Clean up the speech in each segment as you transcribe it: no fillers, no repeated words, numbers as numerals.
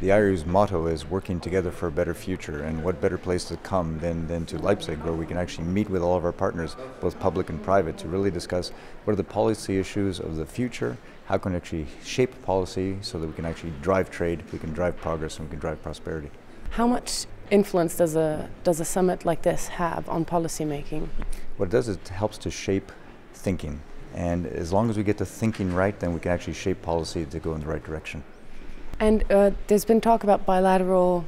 The IRU's motto is working together for a better future, and what better place to come than to Leipzig, where we can actually meet with all of our partners, both public and private, to really discuss what are the policy issues of the future, how can we actually shape policy so that we can actually drive trade, we can drive progress, and we can drive prosperity. How much influence does a summit like this have on policy making? What it does is it helps to shape thinking, and as long as we get the thinking right, then we can actually shape policy to go in the right direction. And there's been talk about bilateral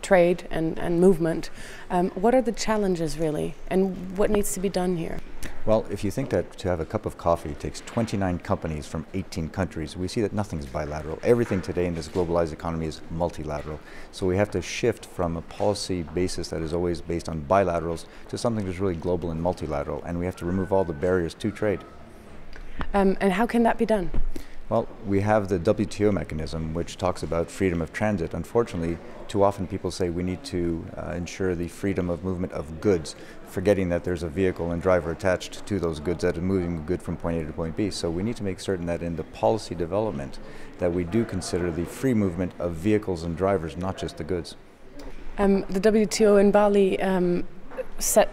trade and movement. What are the challenges really, and what needs to be done here? Well, if you think that to have a cup of coffee takes 29 companies from 18 countries, we see that nothing's bilateral. Everything today in this globalized economy is multilateral. So we have to shift from a policy basis that is always based on bilaterals to something that's really global and multilateral, and we have to remove all the barriers to trade. And how can that be done? Well, we have the WTO mechanism, which talks about freedom of transit. Unfortunately, too often people say we need to ensure the freedom of movement of goods, forgetting that there's a vehicle and driver attached to those goods that are moving the good from point A to point B. So we need to make certain that in the policy development that we do consider the free movement of vehicles and drivers, not just the goods. The WTO in Bali set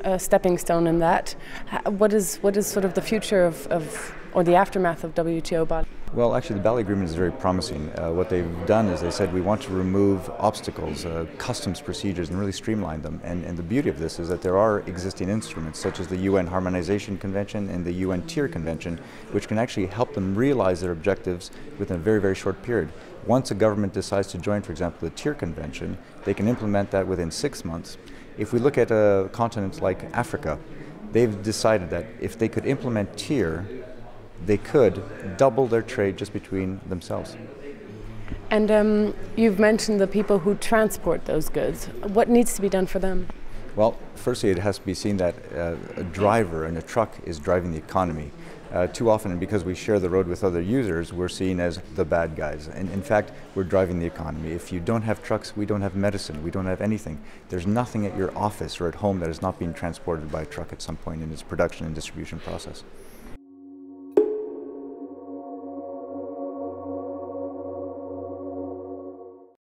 a stepping stone in that. What is sort of the future of or the aftermath of WTO Bali? Well, actually, the Bali Agreement is very promising. What they've done is they said we want to remove obstacles, customs procedures, and really streamline them. And the beauty of this is that there are existing instruments, such as the UN Harmonization Convention and the UN Tier Convention, which can actually help them realize their objectives within a very, very short period. Once a government decides to join, for example, the Tier Convention, they can implement that within 6 months. If we look at a continent like Africa, they've decided that if they could implement Tier, they could double their trade just between themselves. And you've mentioned the people who transport those goods. What needs to be done for them? Well, firstly, it has to be seen that a driver in a truck is driving the economy. Too often, and because we share the road with other users, we're seen as the bad guys. And in fact, we're driving the economy. If you don't have trucks, we don't have medicine, we don't have anything. There's nothing at your office or at home that is not being transported by a truck at some point in its production and distribution process.